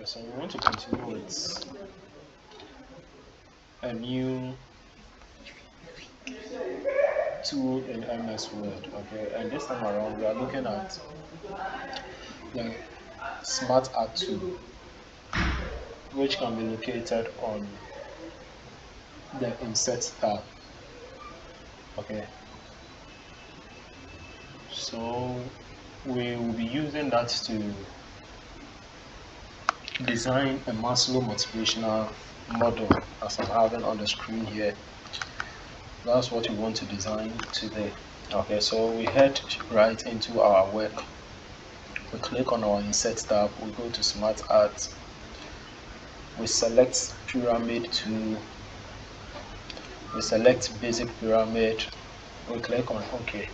Okay, so we want to continue with a new tool in MS Word. Okay, and this time around we are looking at the SmartArt tool, which can be located on the Insert tab. Okay, so we will be using that to design a Maslow motivational model, as I'm having on the screen here. That's what we want to design today. Okay, so we head right into our work. We click on our Insert tab, we go to SmartArt, we select Pyramid tool, we select Basic Pyramid, we click on OK.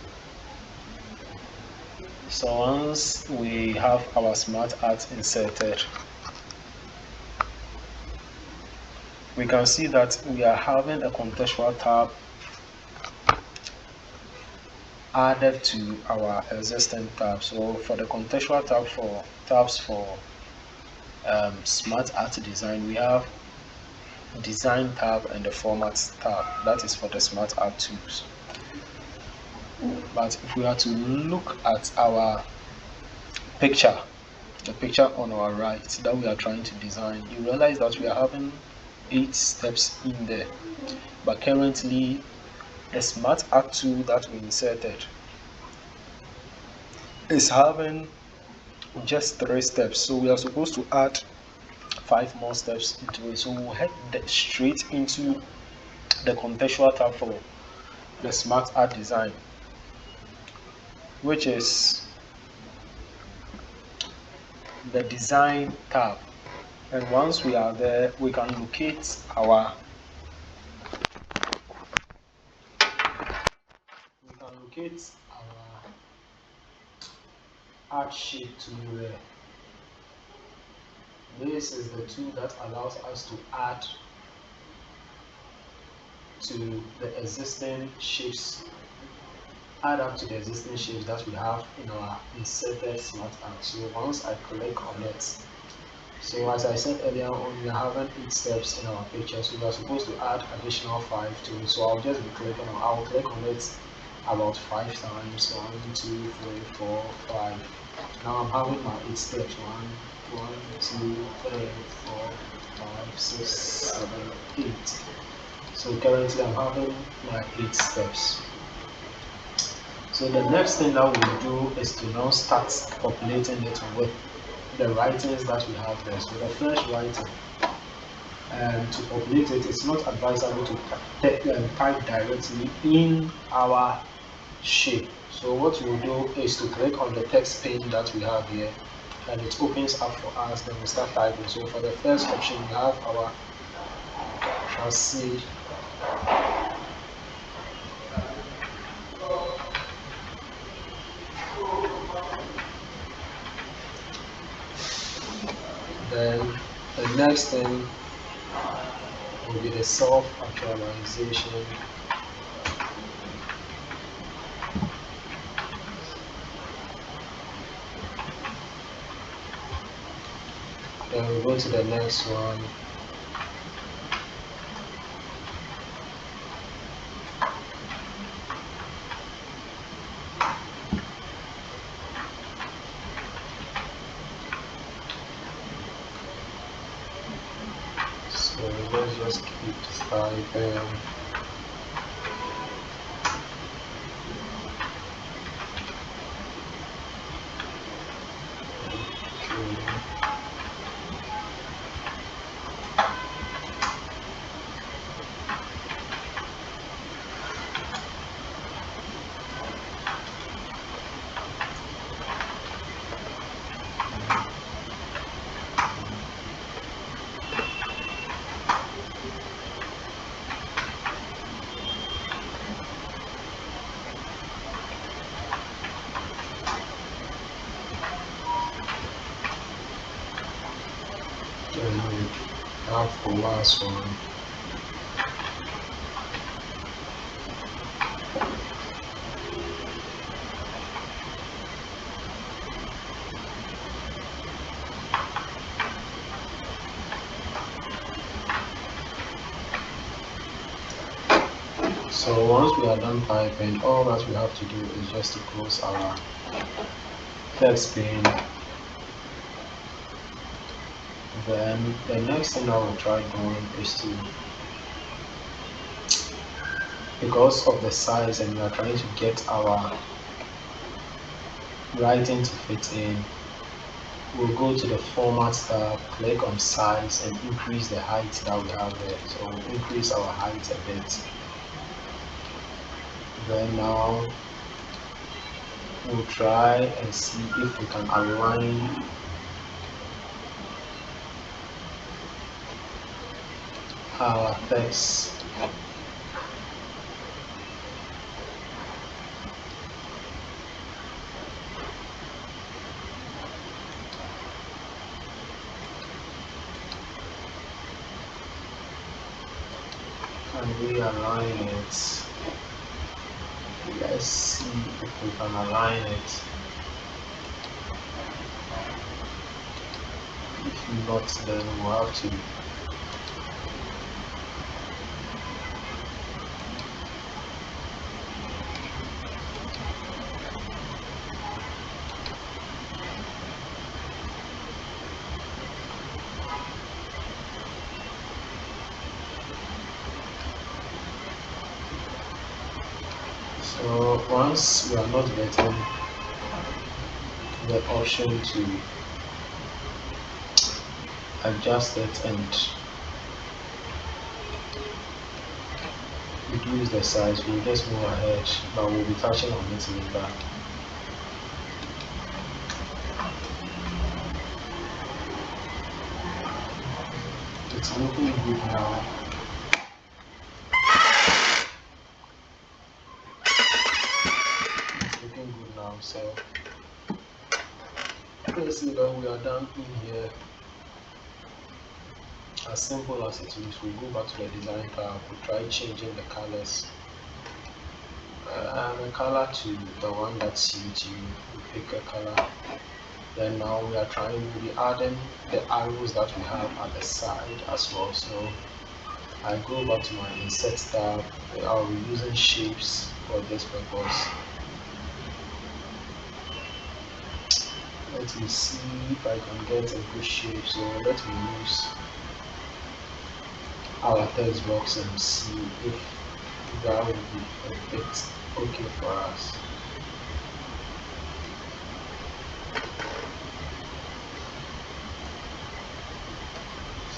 So once we have our SmartArt inserted, we can see that we are having a contextual tab added to our existing tab. So for the contextual tab for tabs for SmartArt Design, we have Design tab and the Format tab. That is for the SmartArt tools. But if we are to look at our picture, the picture on our right that we are trying to design, you realize that we are having 8 steps in there. But currently, the SmartArt tool that we inserted is having just 3 steps. So we are supposed to add 5 more steps into it. So we'll head straight into the contextual tab for the SmartArt Design, which is the Design tab. And once we are there, we can locate our Art Shape tool there. This is the tool that allows us to add to the existing shapes, add up to the existing shapes that we have in our inserted SmartArt. So once I click on it, so as I said earlier on, we are having 8 steps in our picture, so we are supposed to add additional 5 to it. So I'll just be clicking on, I'll click on it about 5 times. 1, 2, 3, 4, 5. Now I'm having my 8 steps. 1, 2, 3, 4, 5, 6, 7, 8. So currently I'm having my 8 steps. So the next thing that we'll do is to now start populating it with the writings that we have there. So the first writing, to populate it, it's not advisable to type directly in our shape. So what we'll do is to click on the text pane that we have here, and it opens up for us. Then we start typing. So for the first option, we have our chassis. Then the next thing will be the self-actualization. Then we go to the next one. So let's just keep typing. And we have the last one. So once we are done typing, all that we have to do is just to close our text pane. Then the next thing I will try doing is to, because of the size and we are trying to get our writing to fit in, we'll go to the format tab, click on size and increase the height that we have there. So we'll increase our height a bit. Then now we'll try and see if we can align our text. Can we align it? Let's see if we can align it. If not, then we'll have to so once we are not getting the option to adjust it and reduce the size, we'll just move ahead, but we'll be touching on it later. It's looking good now. It's looking good now, so let's see when we are done in here. As simple as it is, we go back to the design tab, we try changing the colors. The color to the one that suits you, we pick a color. Then now we'll be adding the arrows that we have at the side as well. So I go back to my insert tab. I'll be using shapes for this purpose. Let me see if I can get a good shape. So let me use our text box and see if that would be a bit okay for us.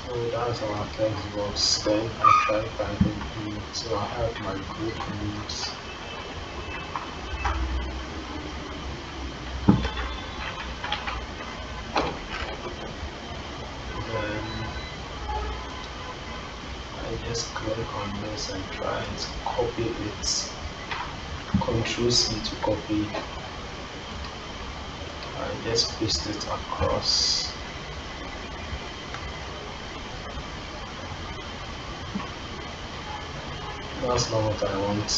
So that's our text box. Then I try typing in it. So I have my group names. Then I just click on this and try and copy it. Control C to copy. I just paste it across. That's not what I want.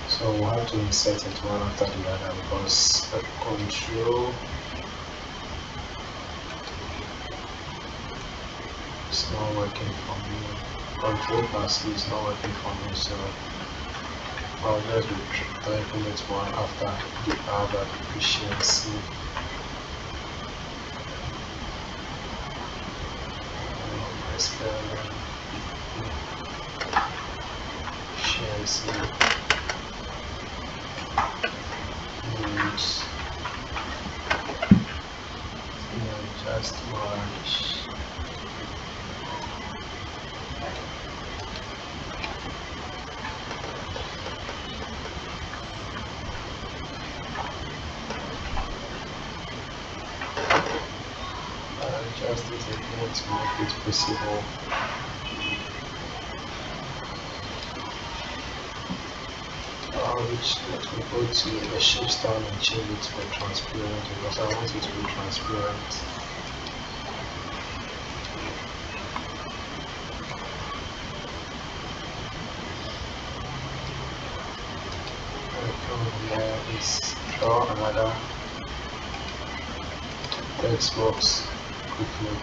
So we'll have to insert it one after the other because the control is not working for me. Control plus C is not working for me, so I'll just be typing it one after the other. Efficiency. Spelling. Efficiency. News. Just watch. Just as I want to make it visible. let me go to the shape style and change it to transparent because I want it to be transparent. From here is draw another text box quickly.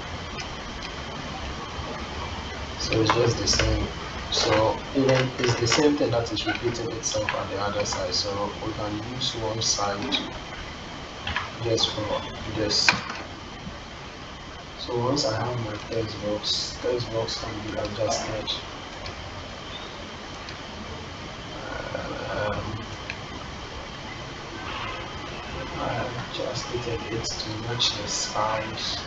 So it's just the same. So even it's the same thing that is repeating itself at the other side. So we can use one side just for this. So once I have my text box can be adjusted. I adjusted it to match the size.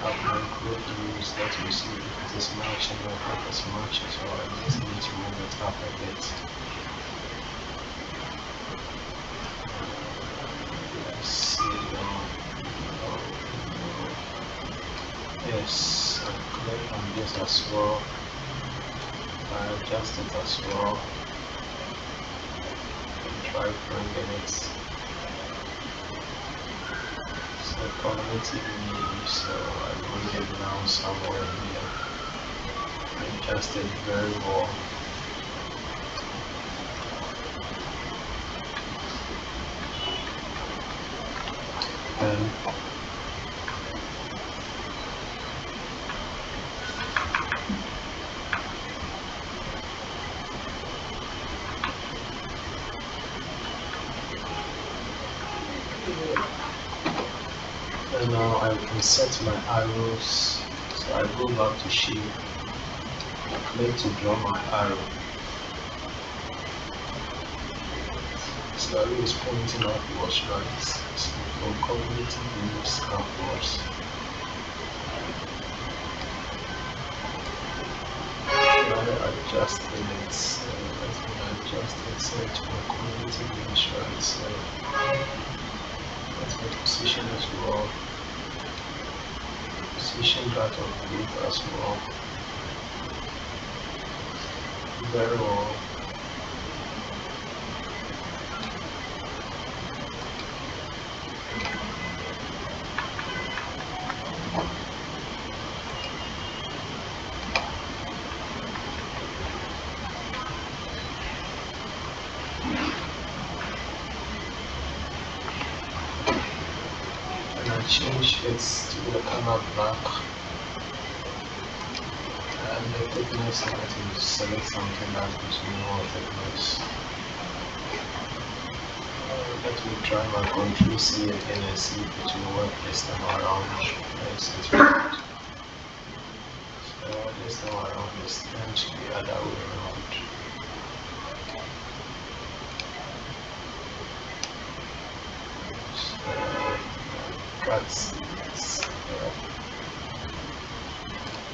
Up my group use that we see if it is matching or if it's matching, so I just need to move it up a bit. Let's see. Yes, I click on this as well. I adjust it as well. And try bringing it. So cognitive need, so I bring it down somewhere here. Adjust it very well. And now I can set my arrows. So I go back to shape, click to draw my arrow. So arrow is pointing upwards, right? So for cognitive moves upwards. I adjusted it. So let me adjust it so it's for cognitive moves, right? So let me position as well. Position that of group as well. Very well. And I change it to the color black. And the thickness, I need to select something that gives me more thickness. Let me try my Ctrl C again and see if it will work this time around. Yes, it will. So this time around is turned the other way around. Cut it.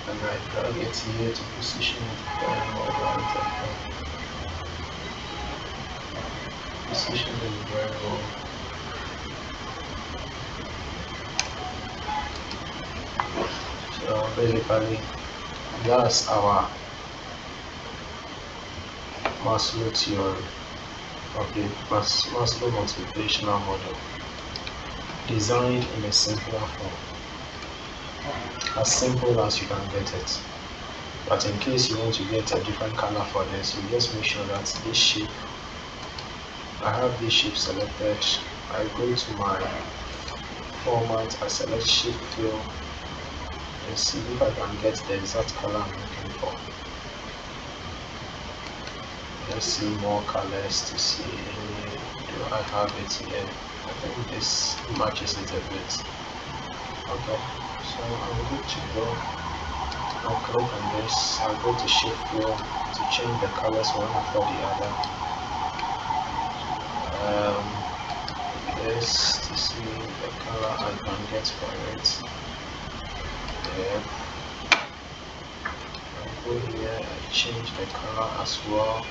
And I drag it here to position it very well right. Position it very well. So basically that's our Maslow theory. Okay, Maslow motivational model, designed in a simpler form, as simple as you can get it. But in case you want to get a different color for this, you just make sure that this shape, I have this shape selected. I go to my format, I select shape fill and see if I can get the exact color I'm looking for. Let's see more colors to see. Do I have it here? I think this matches it a bit. Okay, so I'm good to go. I'll click on this. I'll go to shape fill to change the colors one after the other. This to see the color I can get for it. Yeah. I'll go here and change the color as well.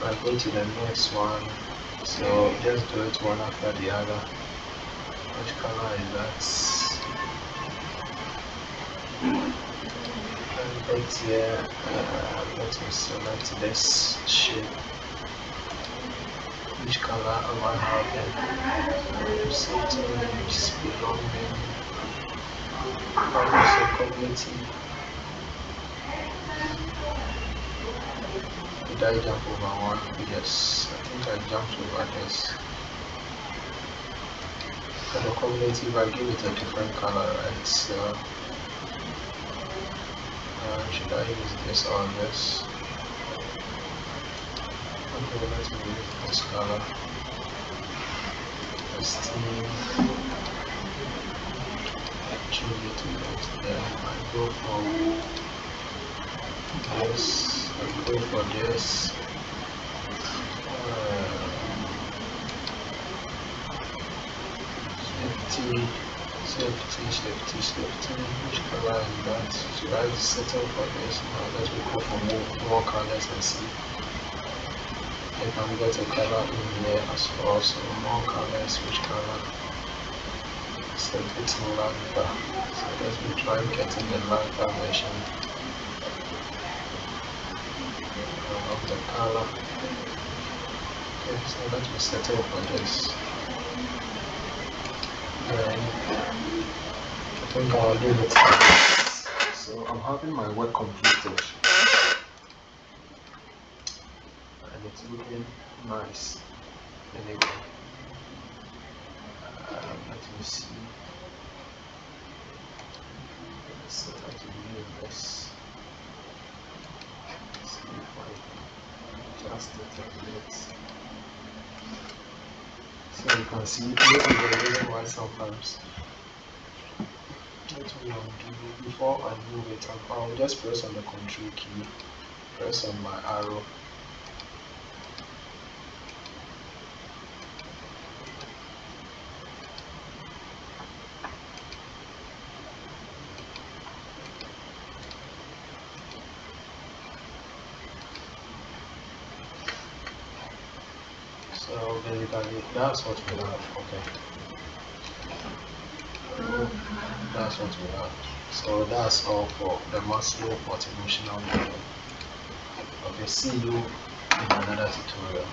I go to the next one, so just do it one after the other. Which color is that? And right here, let me select this shape. Which color am I having? Something is belonging. Also cognitive. Did I jump over one? Yes, I think I jumped over this. For the cognitive, I give it a different color, right? So, should I use this or this? Okay, let me use this color. Steam. Choose it with then I go for this. I go for this. Safety. Which color is that? Should I settle for this? Now let me go for more colors and see. I can get a color in here as well. So more colors. Which color? Set it in lavender. So let me try getting the lavender version of the color. Okay, so let me settle for this. Then I think I'll leave it like this. So I'm having my work completed and it's looking nice. Anyway, let me see. So I can use this. See if I can adjust it a bit. So you can see this is the reason why sometimes. Let me undo before I move it up. I'll just press on the control key, press on my arrow. So basically that's what we have. Okay. That's what we have. So that's all for the Maslow motivational model. Okay, see you in another tutorial.